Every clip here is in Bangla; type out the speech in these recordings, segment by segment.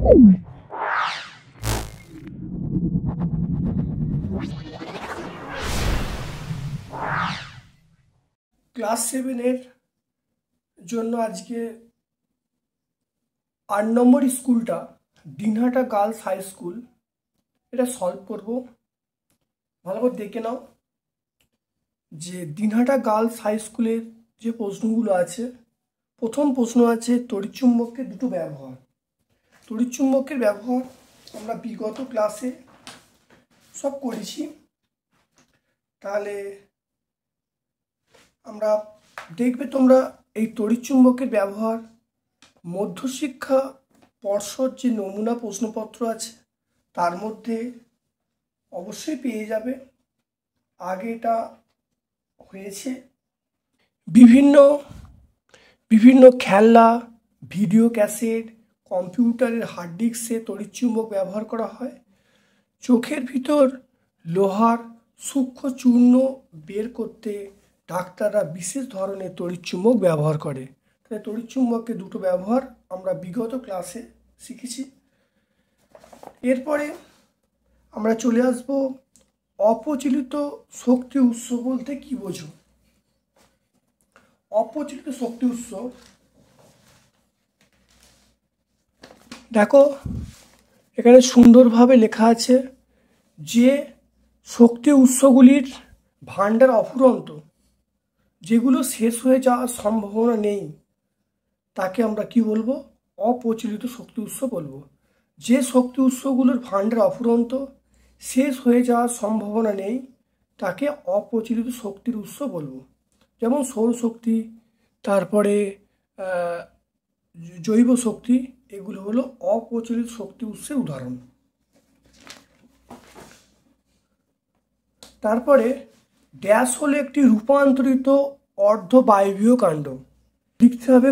ক্লাস 7-এর জন্য আজকে 8 নম্বর স্কুলটা দিনহাটা গার্লস হাই স্কুল, এটা সলভ করব। ভালো করে দেখে নাও যে দিনহাটা গার্লস হাই স্কুলের যে প্রশ্নগুলো আছে। প্রথম প্রশ্ন আছে তড়িৎচুম্বকের দুটো ব্যবহার। তড়িৎচুম্বকের ব্যবহার আমরা বিগত ক্লাসে সব করেছি, তাহলে আমরা দেখবে তোমরা এই তড়িৎচুম্বকের ব্যবহার মধ্যশিক্ষা পর্ষদ যে নমুনা প্রশ্নপত্র আছে তার মধ্যে অবশ্যই পেয়ে যাবে। আগে এটা হয়েছে। বিভিন্ন খেলনা, ভিডিও ক্যাসেট, কম্পিউটারের হার্ড ডিস্কে তড়িৎচুম্বক ব্যবহার করা হয়। চোখের ভিতর লোহার সূক্ষ্ম চূর্ণ বের করতে ডাক্তাররা বিশেষ ধরনের তড়িৎচুম্বক ব্যবহার করে। তাই তড়িৎচুম্বকের দুটো ব্যবহার আমরা বিগত ক্লাসে শিখেছি। এরপরে আমরা চলে আসব অপচলিত শক্তি উৎস বলতে কি বোঝো। অপচলিত শক্তি উৎস, দেখো এখানে সুন্দরভাবে লেখা আছে যে শক্তি উৎসগুলির ভাণ্ডার অফুরন্ত, যেগুলো শেষ হয়ে যাওয়ার সম্ভাবনা নেই, তাকে আমরা কি বলবো? অপচলিত শক্তি উৎস বলবো। যে শক্তি উৎসগুলোর ভাণ্ডার অফুরন্ত, শেষ হয়ে যাওয়ার সম্ভাবনা নেই, তাকে অপচলিত শক্তির উৎস বলবো। যেমন সৌরশক্তি, তারপরে জৈব শক্তি, এগুলো হলো অপচলিত শক্তি উৎসের উদাহরণ। তারপরে ড্যাশ হলো একটি রূপান্তরিত অর্ধবায়বীয় কাণ্ড। লিখতে হবে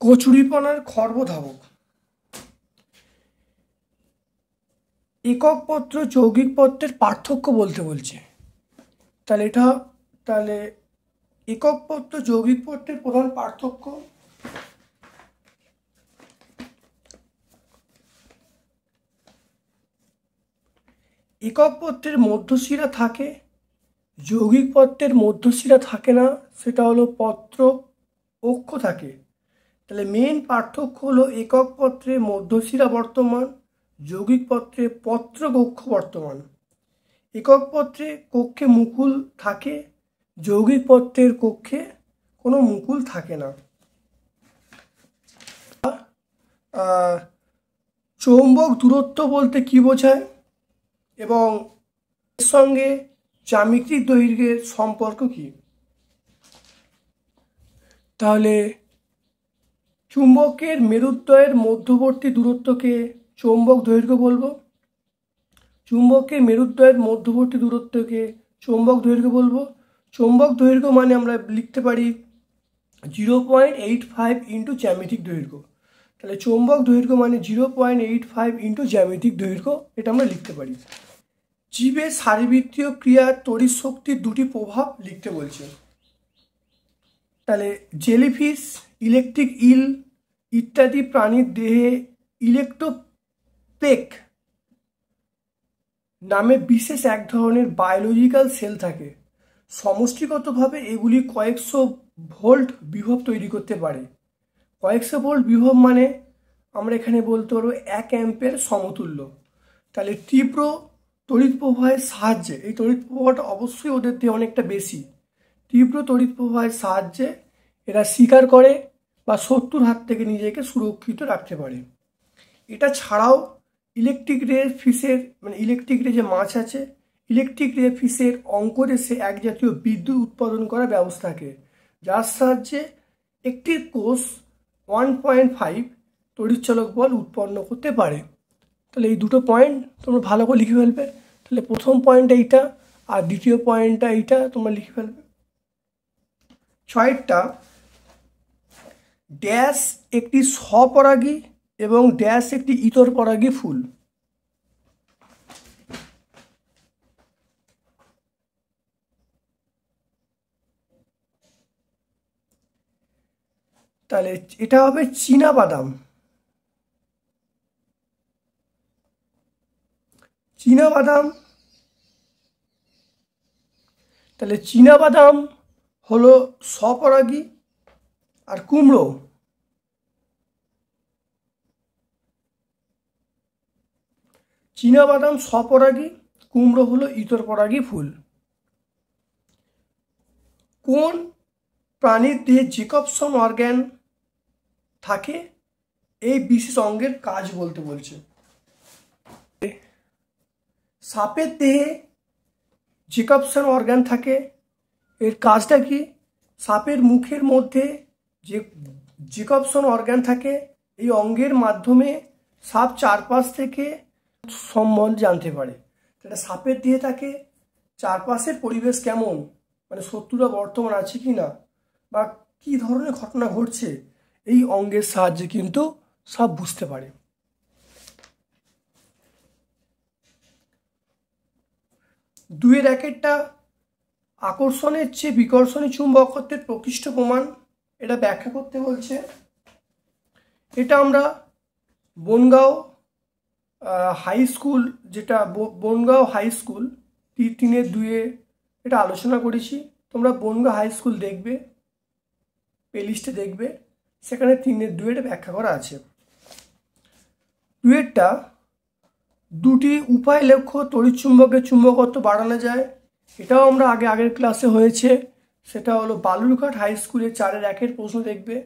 কচুরিপানার খর্বধাবক। একক পত্র যৌগিক পত্রের পার্থক্য বলতে বলছে। তাহলে একক পত্র যৌগিক পত্রের প্রধান পার্থক্য, একক পত্রের মধ্যশিরা থাকে, যৌগিক পত্রের মধ্যশিরা থাকে না, সেটা হলো পত্র অক্ষ থাকে। তাহলে মেন পার্থক্য হলো একক পত্রে মধ্যশিরা বর্তমান, যৌগিক পত্রে পত্র কক্ষ বর্তমান। একক পত্রে কক্ষে মুকুল থাকে, যৌগিক পত্রের কক্ষে কোনো মুকুল থাকে না। চৌম্বক দূরত্ব বলতে কি বোঝায় এবং এর সঙ্গে জ্যামিতিক দৈর্ঘ্যের সম্পর্ক কি? তাহলে চুম্বকের মেরুদ্বয়ের মধ্যবর্তী দূরত্বকে চৌম্বক দৈর্ঘ্য বলবো। চুম্বকের মেরুদ্বয়ের মধ্যবর্তী দূরত্বকে চৌম্বক দৈর্ঘ্য বলবো। চৌম্বক দৈর্ঘ্য মানে আমরা লিখতে পারি 0.85 ইন্টু জ্যামিতিক দৈর্ঘ্য। তাহলে চৌম্বক দৈর্ঘ্য মানে 0.85 ইন্টু জ্যামিতিক দৈর্ঘ্য, এটা আমরা লিখতে পারি। জীবের শারীরবৃত্তীয় ক্রিয়ার তড়িৎ শক্তির দুটি প্রভাব লিখতে বলছে। তাহলে জেলিফিশ, ইলেকট্রিক ইল ইত্যাদি প্রাণীর দেহে ইলেকট্রোপেক নামে বিশেষ এক ধরনের বায়োলজিক্যাল সেল থাকে। সমষ্টিগতভাবে এগুলি কয়েকশো ভোল্ট বিভব তৈরি করতে পারে। কয়েকশো ভোল্ট বিভব মানে আমরা এখানে বলতে পারবো 1 অ্যাম্পিয়ার সমতুল্য। তাহলে তীব্র তড়িৎ প্রবাহের সাহায্যে, এই তড়িৎ প্রবাহটা অবশ্যই ওদের দিয়ে অনেকটা বেশি, তীব্র তড়িৎ প্রবাহের সাহায্যে এরা শিকার করে বা শত্রুর হাত থেকে নিজেকে সুরক্ষিত রাখতে পারে। এটা ছাড়াও ইলেকট্রিক রে ফিশের, মানে ইলেকট্রিক রে যে মাছ আছে, ইলেকট্রিক রে ফিশের অঙ্কুরেষে এক জাতীয় বিদ্যুৎ উৎপাদন করার ব্যবস্থা থাকে, যার সাহায্যে একটি কোষ 1.5 তড়িৎচালক বল উৎপন্ন করতে পারে। তাহলে এই দুটো পয়েন্ট তোমরা ভালো করে লিখে ফেলবে। তাহলে প্রথম পয়েন্ট এইটা, আর দ্বিতীয় পয়েন্টটা এইটা তোমরা লিখে ফেলবে। 6টা ড্যাশ একটি স্বপরাগী এবং ড্যাশ একটি ইতর পরাগী ফুল। তাহলে এটা হবে চীনা বাদাম। চীনা বাদাম, তাহলে চীনা বাদাম হলো স্বপরাগী, আর কুমড়ো চীনা বাদাম স্বপরাগী, কুমড়ো হলো ইতর পরাগী ফুল। কোন প্রাণীর দেহে জ্যাকবসন অর্গ্যান থাকে, এই বিশেষ অঙ্গের কাজ বলতে বলছে। সাপের দেহে জ্যাকবসন অর্গ্যান থাকে, এর কাজটা কি? সাপের মুখের মধ্যে যে জ্যাকবসন অর্গ্যান থাকে, এই অঙ্গের মাধ্যমে সাপ চারপাশ থেকে সম্বন্ধে জানতে পারে। তাহলে সাপের দেহে থাকে, চারপাশের পরিবেশ কেমন, মানে শত্রুরা বর্তমান আছে কি না, বা কী ধরনের ঘটনা ঘটছে, এই অঙ্গের সাহায্যে কিন্তু সাপ বুঝতে পারে। দুইয়ের একেরটা আকর্ষণের চেয়ে বিকর্ষণী চুম্বকত্বের প্রকৃষ্ট প্রমাণ, এটা ব্যাখ্যা করতে বলছে। এটা আমরা বনগাঁও হাই স্কুল, যেটা বনগাঁও হাই স্কুল 3-2 এটা আলোচনা করেছি। তোমরা বনগাঁও হাই স্কুল দেখবে, প্লেলিস্টে দেখবে, সেখানে 3-2 এটা ব্যাখ্যা করা আছে। 2টা দুটি উপায় লক্ষ্য তড়িৎচুম্বকের চুম্বকত্ব বাড়ানো যায়, এটাও আমরা আগের ক্লাসে হয়েছে। সেটা হলো বালুরঘাট হাই স্কুলে 4-এর 1-এর প্রশ্ন দেখবে,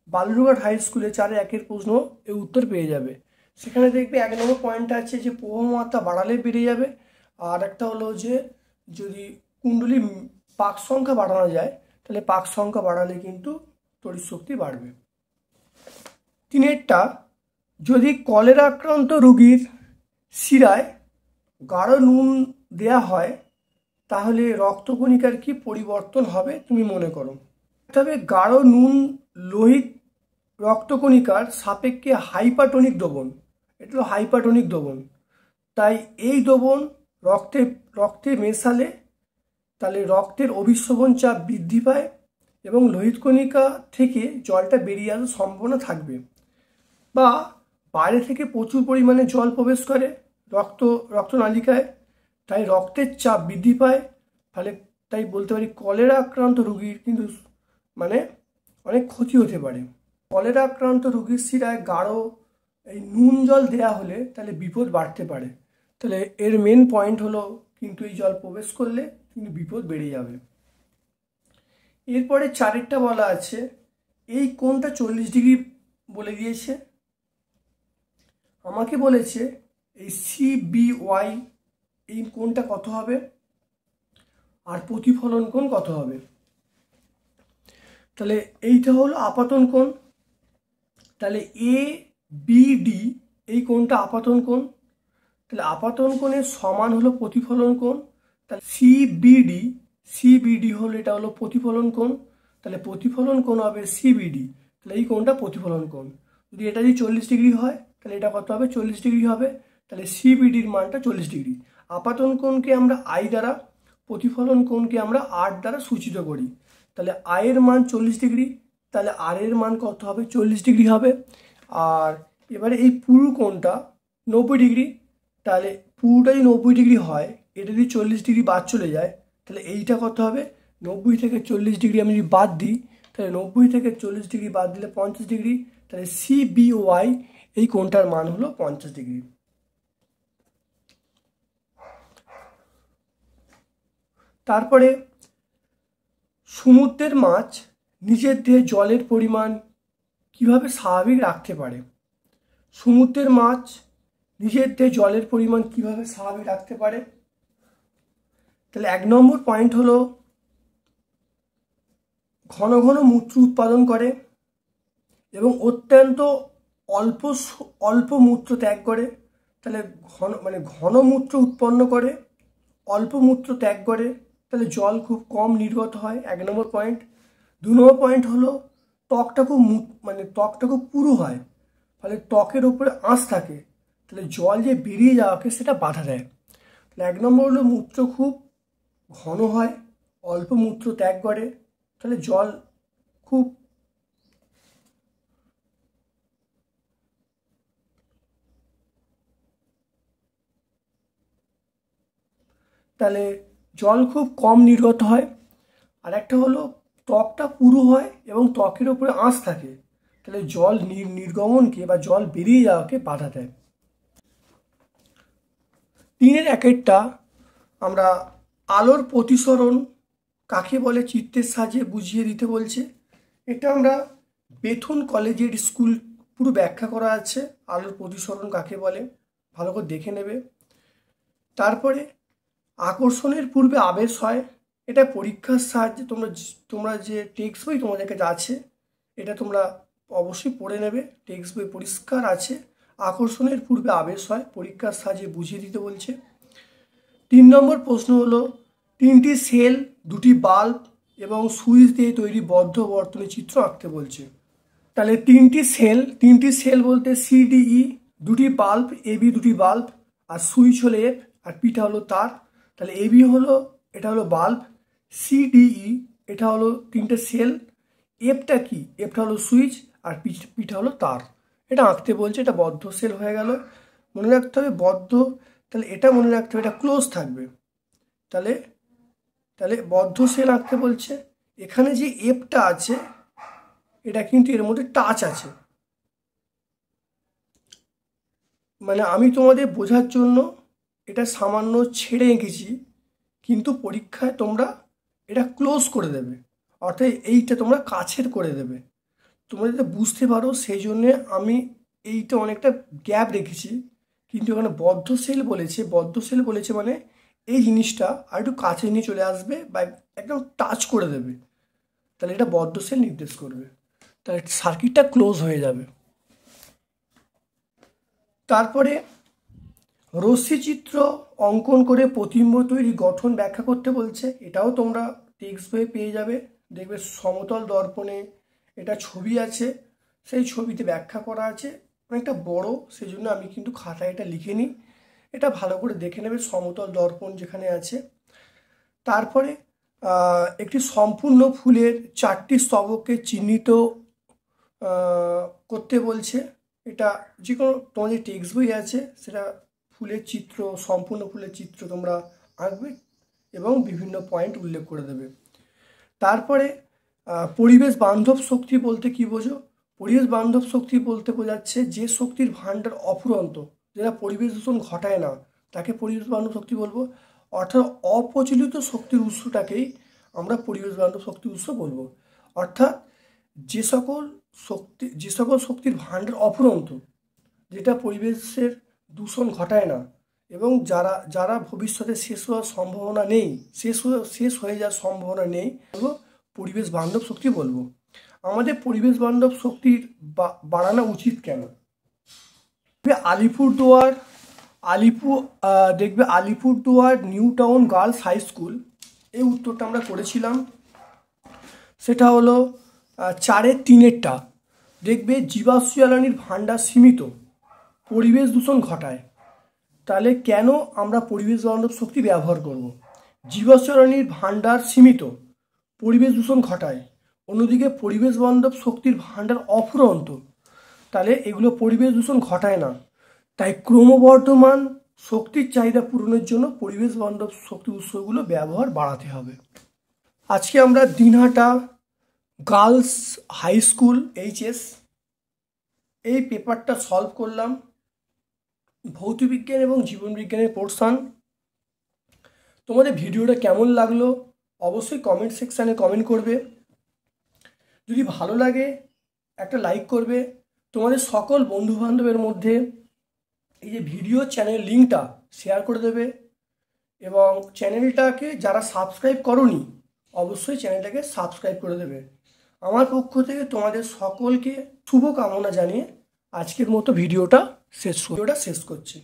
বালুরঘাট হাই স্কুলে 4-এর 1-এর প্রশ্ন এর উত্তর পেয়ে যাবে। সেখানে দেখবে 1 নম্বর পয়েন্টটা আছে যে প্রবাহমাত্রা বাড়ালে বেড়ে যাবে, আর একটা হলো যে যদি কুণ্ডলী পাক সংখ্যা বাড়ানো যায়, তাহলে পাক সংখ্যা বাড়ালে কিন্তু তড়িৎ শক্তি বাড়বে। 3-এরটা যদি কলেরা আক্রান্ত রোগীর শিরায় গাঢ় নুন দেয়া হয়, তাহলে রক্তকণিকার কি পরিবর্তন হবে তুমি মনে করো? তবে গাঢ় নুন লোহিত রক্তকণিকার সাপেক্ষে হাইপারটোনিক দ্রবণ, এটা হলো হাইপারটোনিক দ্রবণ। তাই এই দ্রবণ রক্তে মেশালে তাহলে রক্তের অভিশ্রবণ চাপ বৃদ্ধি পায় এবং লোহিত কণিকা থেকে জলটা বেরিয়ে আসার সম্ভাবনা থাকবে, বা বাইরে থেকে প্রচুর পরিমাণে জল প্রবেশ করে রক্তনালিকায়, তাই রক্তের চাপ বৃদ্ধি পায়। তাই বলতে পারি কলেরা আক্রান্ত রোগীর কিন্তু মানে অনেক ক্ষতি হতে পারে। কলেরা আক্রান্ত রোগীর শিরায় গাঢ় এই নুন জল দেয়া হলে তাহলে বিপদ বাড়তে পারে। তাহলে এর মেন পয়েন্ট হলো কিন্তু এই জল প্রবেশ করলে কিন্তু বিপদ বেড়ে যাবে। এরপরে 4-এরটা বলা আছে এই কোণটা 40 ডিগ্রি বলে দিয়েছে, আমাকে বলেছে এই CBY এই কোণটা কত হবে আর প্রতিফলন কোণ কত হবে। তাহলে এইটা হলো আপাতন কোণ, তাহলে ABD এই কোণটা আপাতন কোণ, তাহলে আপাতন কোণের সমান হলো প্রতিফলন কোণ। তাহলে CBD হলো এটা হলো প্রতিফলন কোণ, তাহলে প্রতিফলন কোণ হবে CBD, তাহলে এই কোণটা প্রতিফলন কোণ। যদি এটা যদি 40 ডিগ্রি হয় তাহলে এটা কত হবে? 40 ডিগ্রি হবে। তাহলে CBDর মানটা 40 ডিগ্রি। আপাতন কোণকে আমরা I দ্বারা, প্রতিফলন কোণকে আমরা R দ্বারা সূচিত করি। তাহলে I এর মান 40 ডিগ্রি, তাহলে R এর মান কত হবে? 40 ডিগ্রি হবে। আর এবারে এই পুরো কোণটা 90 ডিগ্রি, তাহলে পুরোটা যদি 90 ডিগ্রি হয়, এটা যদি 40 ডিগ্রি বাদ চলে যায়, তাহলে এইটা কত হবে? 90 থেকে 40 ডিগ্রি আমি যদি বাদ দিই, তাহলে 90 থেকে 40 ডিগ্রি বাদ দিলে 50 ডিগ্রি, তাহলে CBY এই কোণটার মান হলো 50 ডিগ্রি। তারপরে সমুদ্রের মাছ নিজের দেহে জলের পরিমাণ কিভাবে স্বাভাবিক রাখতে পারে? সমুদ্রের মাছ নিজের দেহে জলের পরিমাণ কিভাবে স্বাভাবিক রাখতে পারে? তাহলে 1 নম্বর পয়েন্ট হলো ঘন ঘন মূত্র উৎপাদন করে এবং অত্যন্ত অল্প মূত্র ত্যাগ করে। তাহলে ঘন মূত্র উৎপন্ন করে, অল্প মূত্র ত্যাগ করে, তাহলে জল খুব কম নির্গত হয়, 1 নম্বর পয়েন্ট। 2 নম্বর পয়েন্ট হলো ত্বকটা খুব পুরু হয়, ফলে ত্বকের উপরে আঁশ থাকে, তাহলে জল যে বেরিয়ে যাওয়াকে সেটা বাধা দেয়। তাহলে 1 নম্বর হলো মূত্র খুব ঘন হয়, অল্প মূত্র ত্যাগ করে, তাহলে জল খুব কম নির্গত হয়। আর একটা হলো ত্বকটা পুরু হয় এবং ত্বকের উপরে আঁশ থাকে, তাহলে জল নির্গমনকে বা জল বেরিয়ে যাওয়াকে বাধা দেয়। 3-এর 1-একটা আমরা আলোর প্রতিসরণ কাকে বলে চিত্রের সাহায্যে বুঝিয়ে দিতে বলছে। এটা আমরা বেথুন কলেজের স্কুল পুরো ব্যাখ্যা করা আছে, আলোর প্রতিসরণ কাকে বলে, ভালো করে দেখে নেবে। তারপরে আকর্ষণের পূর্বে আবেশ হয়, এটা পরীক্ষার সাহায্যে তোমরা যে টেক্সট বই তোমাদের কাছে আছে এটা তোমরা অবশ্যই পড়ে নেবে, টেক্সট বই পরিষ্কার আছে। আকর্ষণের পূর্বে আবেশ হয়, পরীক্ষার সাহায্যে বুঝিয়ে দিতে বলছে। 3 নম্বর প্রশ্ন হলো 3টি সেল, 2টি বাল্ব এবং সুইচ দিয়ে তৈরি বদ্ধ বর্তনী চিত্র আঁকতে বলছে। তাহলে 3টি সেল বলতে CDE, 2টি বাল্ব AB, 2টি বাল্ব, আর সুইচ হলো F, আর পিটা হলো তার। তাহলে AB এটা হলো বাল্ব, CDE এটা হলো 3টে সেল, Fটা কি, Fটা হলো সুইচ, আর পিটা হলো তার। এটা আঁকতে বলছে, এটা বদ্ধ সেল হয়ে গেল। মনে রাখতে হবে বদ্ধ, তাহলে এটা মনে রাখতে হবে এটা ক্লোজ থাকবে। তাহলে বদ্ধ সেল আঁকতে বলছে। এখানে যে Fটা আছে এটা কিন্তু এর মধ্যে টাচ আছে, মানে আমি তোমাদের বোঝার জন্য এটা সামান্য ছেড়ে এঁকেছি, কিন্তু পরীক্ষায় তোমরা এটা ক্লোজ করে দেবে, অর্থাৎ এইটা তোমরা কাছের করে দেবে। তোমরা যাতে বুঝতে পারো সেই জন্যে আমি এইটা অনেকটা গ্যাপ রেখেছি, কিন্তু এখানে বদ্ধ সেল বলেছে মানে এই জিনিসটা আর একটু কাছে নিয়ে চলে আসবে বা একদম টাচ করে দেবে, তাহলে এটা বদ্ধ সেল নির্দেশ করবে, তাহলে সার্কিটটা ক্লোজ হয়ে যাবে। তারপরে রশ্মিচিত্র অঙ্কন করে প্রতিবিম্ব তৈরি গঠন ব্যাখ্যা করতে বলছে। এটাও তোমরা টেক্সট বইয়ে পেয়ে যাবে, দেখবে সমতল দর্পণে এটা ছবি আছে, সেই ছবিতে ব্যাখ্যা করা আছে, অনেকটা বড়, সেই জন্য আমি কিন্তু খাতায় এটা লিখে নিই, এটা ভালো করে দেখে নেবে সমতল দর্পণ যেখানে আছে। তারপরে একটি সম্পূর্ণ ফুলের 4টি স্তবককে চিহ্নিত করতে বলছে। এটা যে কোনো তোমাদের টেক্সট বই আছে, সেটা ফুলের চিত্র, সম্পূর্ণ ফুলের চিত্র তোমরা আঁকবে এবং বিভিন্ন পয়েন্ট উল্লেখ করে দেবে। তারপরে পরিবেশ বান্ধব শক্তি বলতে কি বোঝো? পরিবেশ বান্ধব শক্তি বলতে বোঝাচ্ছে যে শক্তির ভাণ্ডার অফুরন্ত, যেটা পরিবেশ দূষণ ঘটায় না, তাকে পরিবেশ বান্ধব শক্তি বলবো। অর্থাৎ অপ্রচলিত শক্তির উৎসটাকেই আমরা পরিবেশ বান্ধব শক্তির উৎস বলবো। অর্থাৎ যে সকল শক্তির ভাণ্ডার অফুরন্ত, যেটা পরিবেশের দূষণ ঘটায় না এবং যারা ভবিষ্যতে শেষ হওয়ার সম্ভাবনা নেই, শেষ হয়ে যাওয়ার সম্ভাবনা নেই, পরিবেশ বান্ধব শক্তি বলবো। আমাদের পরিবেশ বান্ধব শক্তির বাড়ানো উচিত কেন? Alipurduar New Town Girls High School, এই উত্তরটা আমরা করেছিলাম। সেটা হলো 4-এর 3-এরটা, দেখবে জীবাশ্ম জ্বালানির ভাণ্ডার সীমিত, পরিবেশ দূষণ ঘটায়। তাহলে কেন আমরা পরিবেশ বান্ধব শক্তি ব্যবহার করব? জীবাশ্ম জ্বালানির ভাণ্ডার সীমিত, পরিবেশ দূষণ ঘটায়, অন্যদিকে পরিবেশ বান্ধব শক্তির ভাণ্ডার অফুরন্ত, তাহলে এগুলো পরিবেশ দূষণ ঘটায় না। তাই ক্রমবর্ধমান শক্তির চাহিদা পূরণের জন্য পরিবেশ বান্ধব শক্তি উৎসগুলো ব্যবহার বাড়াতে হবে। আজকে আমরা Dinhata Girls High School HS এই পেপারটা সলভ করলাম, ভৌতবিজ্ঞান এবং জীবনবিজ্ঞানের পোর্শন। তোমাদের ভিডিওটা কেমন লাগলো অবশ্যই কমেন্ট সেকশানে কমেন্ট করবে। যদি ভালো লাগে একটা লাইক করবে, তোমাদের সকল বন্ধুবান্ধবের মধ্যে এই যে ভিডিও চ্যানেল লিঙ্কটা শেয়ার করে দেবে, এবং চ্যানেলটাকে যারা সাবস্ক্রাইব করোনি অবশ্যই চ্যানেলটাকে সাবস্ক্রাইব করে দেবে। আমার পক্ষ থেকে তোমাদের সকলকে শুভকামনা জানিয়ে আজকের মতো ভিডিওটা শেষ করছি।